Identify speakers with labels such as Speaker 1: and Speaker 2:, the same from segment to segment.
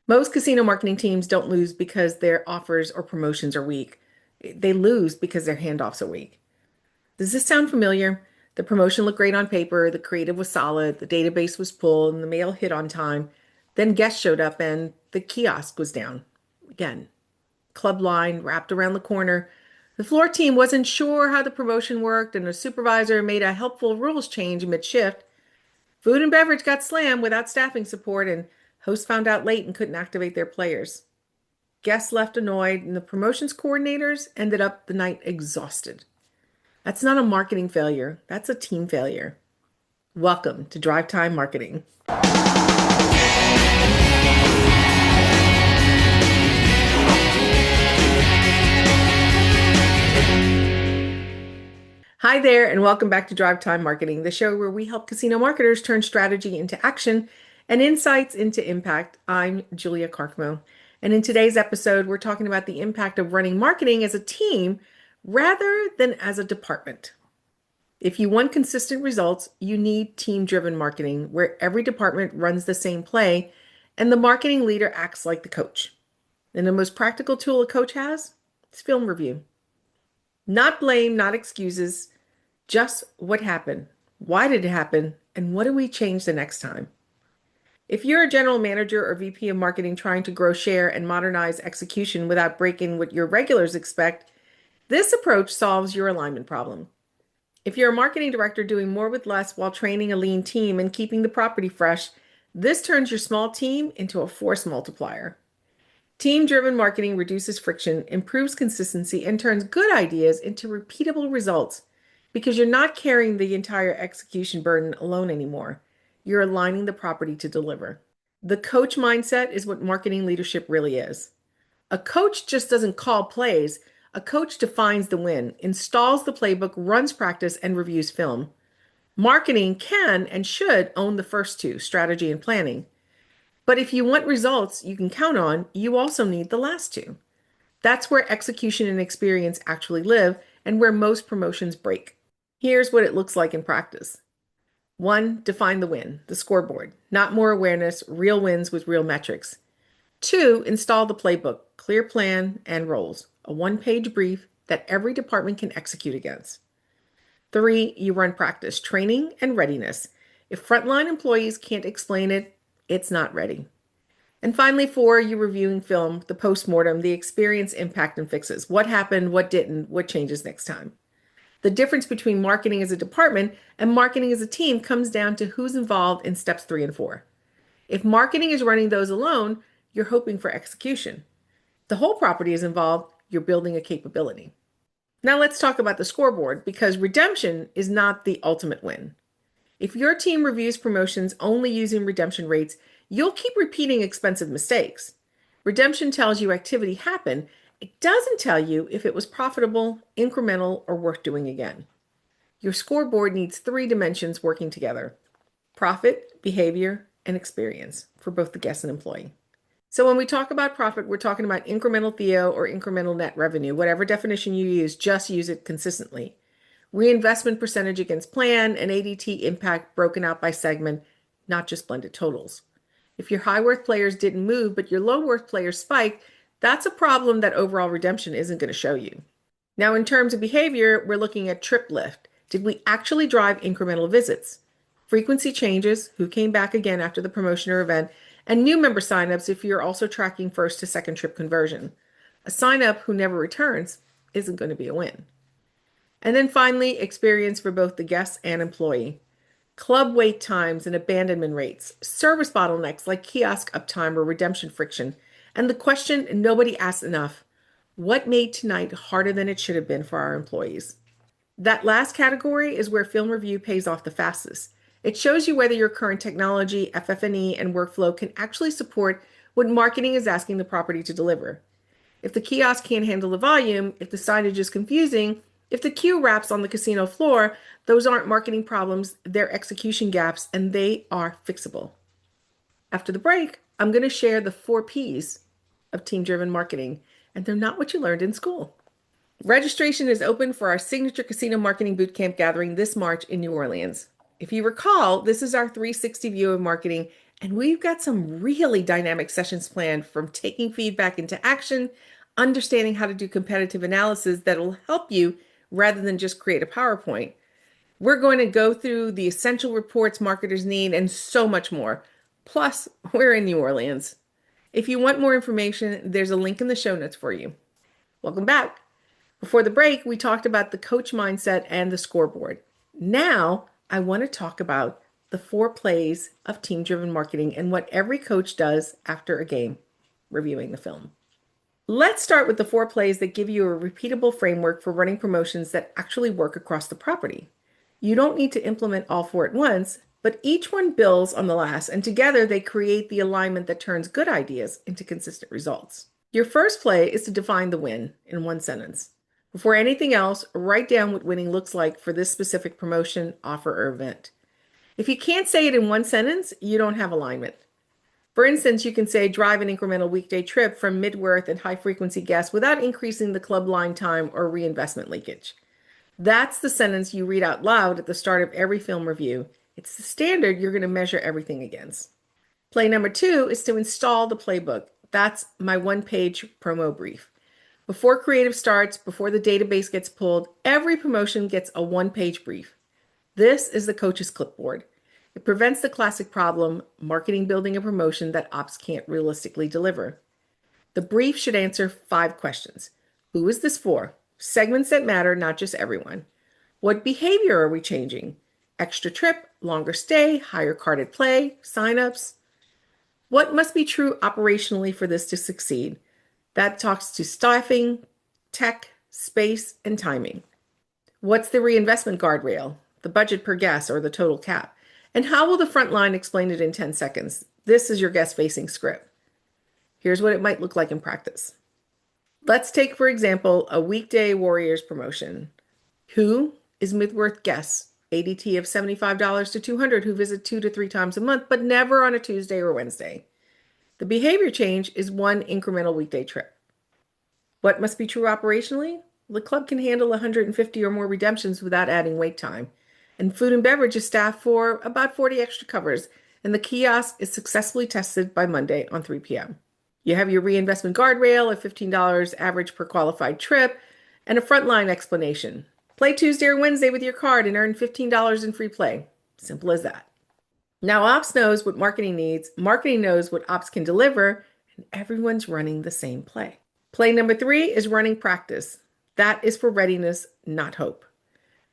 Speaker 1: Most casino marketing teams don't lose because their offers or promotions are weak. They lose because their handoffs are weak. Does this sound familiar? The promotion looked great on paper, the creative was solid, the database was full, and the mail hit on time. Then guests showed up and the kiosk was down. Again, club line wrapped around the corner. The floor team wasn't sure how the promotion worked, and the supervisor made a helpful rules change mid-shift. Food and beverage got slammed without staffing support, and hosts found out late and couldn't activate their players. Guests left annoyed, and the promotions coordinators ended up the night exhausted. That's not a marketing failure, that's a team failure. Welcome to Drive Time Marketing. Hi there, and welcome back to Drive Time Marketing, the show where we help casino marketers turn strategy into action and insights into impact. I'm Julia Carcamo, and in today's episode, we're talking about the impact of running marketing as a team rather than as a department. If you want consistent results, you need team-driven marketing where every department runs the same play and the marketing leader acts like the coach. And the most practical tool a coach has is film review. Not blame, not excuses, just what happened, why did it happen, and what do we change the next time? If you're a general manager or VP of marketing trying to grow share and modernize execution without breaking what your regulars expect, this approach solves your alignment problem. If you're a marketing director doing more with less while training a lean team and keeping the property fresh, this turns your small team into a force multiplier. Team-driven marketing reduces friction, improves consistency, and turns good ideas into repeatable results because you're not carrying the entire execution burden alone anymore. You're aligning the property to deliver. The coach mindset is what marketing leadership really is. A coach just doesn't call plays. A coach defines the win, installs the playbook, runs practice, and reviews film. Marketing can and should own the first two, strategy and planning. But if you want results you can count on, you also need the last two. That's where execution and experience actually live and where most promotions break. Here's what it looks like in practice. 1, define the win, the scoreboard. Not more awareness, real wins with real metrics. 2, install the playbook, clear plan and roles, a one-page brief that every department can execute against. 3, you run practice, training and readiness. If frontline employees can't explain it, it's not ready. And finally, 4, you're reviewing film, the post-mortem, the experience, impact, and fixes. What happened, what didn't, what changes next time. The difference between marketing as a department and marketing as a team comes down to who's involved in steps 3 and 4. If marketing is running those alone, you're hoping for execution. The whole property is involved, you're building a capability. Now let's talk about the scoreboard because redemption is not the ultimate win. If your team reviews promotions only using redemption rates, you'll keep repeating expensive mistakes. Redemption tells you activity happened. It doesn't tell you if it was profitable, incremental, or worth doing again. Your scoreboard needs 3 dimensions working together: profit, behavior, and experience for both the guest and employee. So when we talk about profit, we're talking about incremental THEO or incremental net revenue. Whatever definition you use, just use it consistently. Reinvestment percentage against plan and ADT impact broken out by segment, not just blended totals. If your high worth players didn't move, but your low worth players spiked, that's a problem that overall redemption isn't going to show you. Now, in terms of behavior, we're looking at trip lift. Did we actually drive incremental visits? Frequency changes, who came back again after the promotion or event, and new member signups if you're also tracking first to second trip conversion. A sign up who never returns isn't going to be a win. And then finally, experience for both the guest and employee. Club wait times and abandonment rates, service bottlenecks like kiosk uptime or redemption friction, and the question nobody asks enough: what made tonight harder than it should have been for our employees? That last category is where film review pays off the fastest. It shows you whether your current technology, FF&E, and workflow can actually support what marketing is asking the property to deliver. If the kiosk can't handle the volume, if the signage is confusing, if the queue wraps on the casino floor, those aren't marketing problems, they're execution gaps, and they are fixable. After the break, I'm going to share the 4 Ps of team-driven marketing, and they're not what you learned in school. Registration is open for our signature casino marketing bootcamp gathering this March in New Orleans. If you recall, this is our 360 view of marketing, And we've got some really dynamic sessions planned, from taking feedback into action, understanding how to do competitive analysis that'll help you rather than just create a PowerPoint. We're going to go through the essential reports marketers need and so much more. Plus, we're in New Orleans. If you want more information, there's a link in the show notes for you. Welcome back. Before the break, we talked about the coach mindset and the scoreboard. Now, I want to talk about the 4 plays of team-driven marketing and what every coach does after a game, reviewing the film. Let's start with the 4 plays that give you a repeatable framework for running promotions that actually work across the property. You don't need to implement all 4 at once, but each one builds on the last, and together they create the alignment that turns good ideas into consistent results. Your first play is to define the win in 1 sentence. Before anything else, write down what winning looks like for this specific promotion, offer, or event. If you can't say it in 1 sentence, you don't have alignment. For instance, you can say drive an incremental weekday trip from mid-worth and high-frequency guests without increasing the club line time or reinvestment leakage. That's the sentence you read out loud at the start of every film review. It's the standard you're going to measure everything against. Play number 2 is to install the playbook. That's my 1-page promo brief. Before creative starts, before the database gets pulled, every promotion gets a 1-page brief. This is the coach's clipboard. It prevents the classic problem, marketing building a promotion that ops can't realistically deliver. The brief should answer 5 questions. Who is this for? Segments that matter, not just everyone. What behavior are we changing? Extra trip, longer stay, higher carded play, signups. What must be true operationally for this to succeed? That talks to staffing, tech, space, and timing. What's the reinvestment guardrail? The budget per guest or the total cap? And how will the front line explain it in 10 seconds? This is your guest-facing script. Here's what it might look like in practice. Let's take, for example, a weekday Warriors promotion. Who is mid-worth guests? ADT of $75 to $200 who visit 2 to 3 times a month, but never on a Tuesday or Wednesday. The behavior change is 1 incremental weekday trip. What must be true operationally? The club can handle 150 or more redemptions without adding wait time. And food and beverage is staffed for about 40 extra covers, and the kiosk is successfully tested by Monday on 3 p.m. You have your reinvestment guardrail of $15 average per qualified trip, and a frontline explanation. Play Tuesday or Wednesday with your card and earn $15 in free play. Simple as that. Now, ops knows what marketing needs, marketing knows what ops can deliver, and everyone's running the same play. Play number 3 is running practice. That is for readiness, not hope.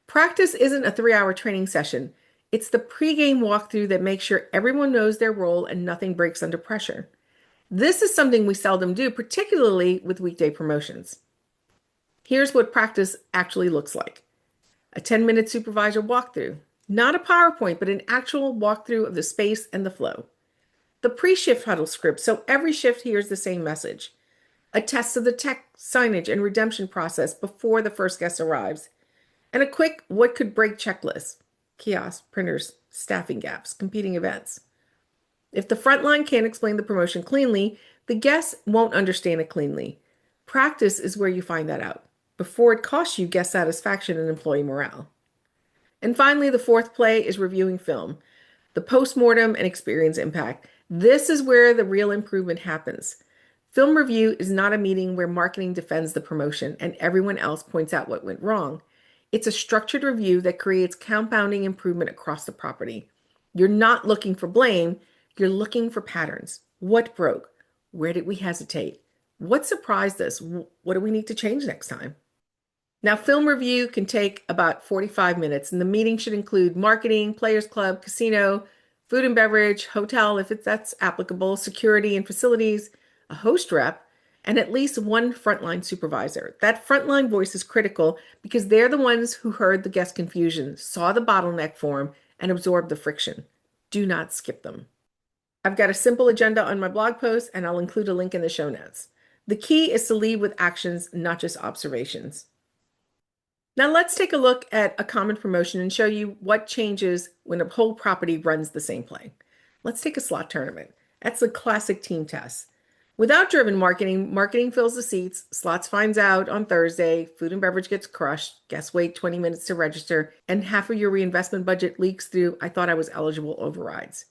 Speaker 1: Practice isn't a 3-hour training session. It's the pregame walkthrough that makes sure everyone knows their role and nothing breaks under pressure. This is something we seldom do, particularly with weekday promotions. Here's what practice actually looks like. A 10-minute supervisor walkthrough. Not a PowerPoint, but an actual walkthrough of the space and the flow. The pre-shift huddle script, so every shift hears the same message. A test of the tech, signage, and redemption process before the first guest arrives. And a quick what could break checklist. Kiosks, printers, staffing gaps, competing events. If the front line can't explain the promotion cleanly, the guests won't understand it cleanly. Practice is where you find that out, before it costs you guest satisfaction and employee morale. And finally, the 4th play is reviewing film, the post-mortem and experience impact. This is where the real improvement happens. Film review is not a meeting where marketing defends the promotion and everyone else points out what went wrong. It's a structured review that creates compounding improvement across the property. You're not looking for blame, you're looking for patterns. What broke? Where did we hesitate? What surprised us? What do we need to change next time? Now, film review can take about 45 minutes, and the meeting should include marketing, players club, casino, food and beverage, hotel, if that's applicable, security and facilities, a host rep, and at least 1 frontline supervisor. That frontline voice is critical because they're the ones who heard the guest confusion, saw the bottleneck form, and absorbed the friction. Do not skip them. I've got a simple agenda on my blog post, and I'll include a link in the show notes. The key is to lead with actions, not just observations. Now let's take a look at a common promotion and show you what changes when a whole property runs the same play. Let's take a slot tournament. That's a classic team test. Without driven marketing, marketing fills the seats, slots finds out on Thursday, food and beverage gets crushed, guests wait 20 minutes to register, and half of your reinvestment budget leaks through "I thought I was eligible" overrides.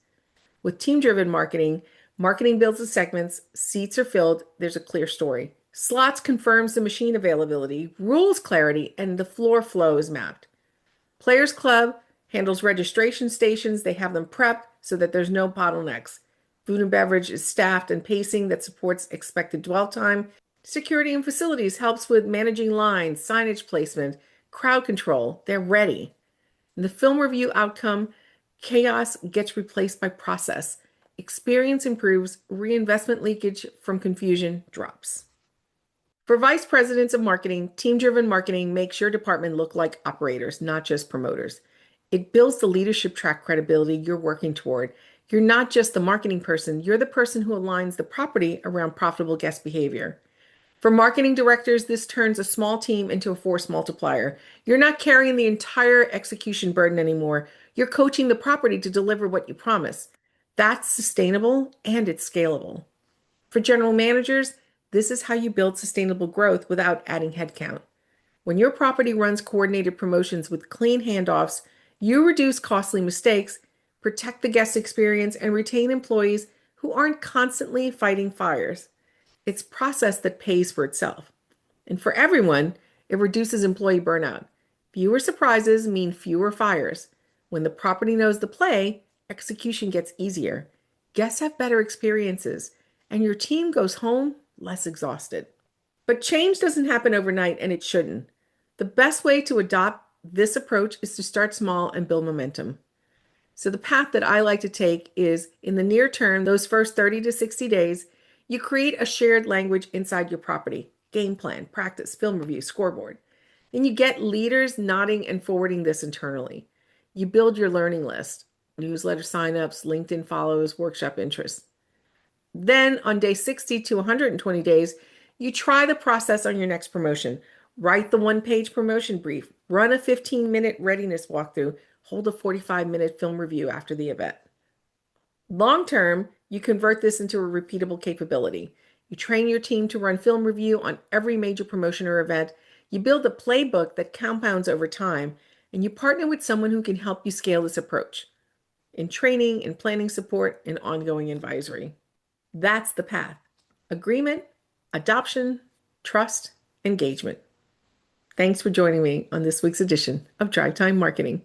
Speaker 1: With team-driven marketing, marketing builds the segments, seats are filled, there's a clear story. Slots confirms the machine availability, rules clarity, and the floor flow is mapped. Players Club handles registration stations. They have them prepped so that there's no bottlenecks. Food and beverage is staffed and pacing that supports expected dwell time. Security and facilities helps with managing lines, signage placement, crowd control. They're ready. In the film review outcome, chaos gets replaced by process. Experience improves, reinvestment leakage from confusion drops. For vice presidents of marketing, team-driven marketing makes your department look like operators, not just promoters. It builds the leadership track credibility you're working toward. You're not just the marketing person, you're the person who aligns the property around profitable guest behavior. For marketing directors, this turns a small team into a force multiplier. You're not carrying the entire execution burden anymore. You're coaching the property to deliver what you promise. That's sustainable and it's scalable. For general managers, this is how you build sustainable growth without adding headcount. When your property runs coordinated promotions with clean handoffs, you reduce costly mistakes, protect the guest experience, and retain employees who aren't constantly fighting fires. It's process that pays for itself. And for everyone, it reduces employee burnout. Fewer surprises mean fewer fires. When the property knows the play, execution gets easier. Guests have better experiences, and your team goes home less exhausted. But change doesn't happen overnight, and it shouldn't. The best way to adopt this approach is to start small and build momentum. So the path that I like to take is in the near term, those first 30 to 60 days, you create a shared language inside your property, game plan, practice, film review, scoreboard. Then you get leaders nodding and forwarding this internally. You build your learning list, newsletter signups, LinkedIn follows, workshop interests. Then on day 60 to 120 days, you try the process on your next promotion. Write the one-page promotion brief, run a 15-minute readiness walkthrough, hold a 45-minute film review after the event. Long term, you convert this into a repeatable capability. You train your team to run film review on every major promotion or event. You build a playbook that compounds over time, and you partner with someone who can help you scale this approach in training, in planning support, and ongoing advisory. That's the path. Agreement, adoption, trust, engagement. Thanks for joining me on this week's edition of Drive Time Marketing.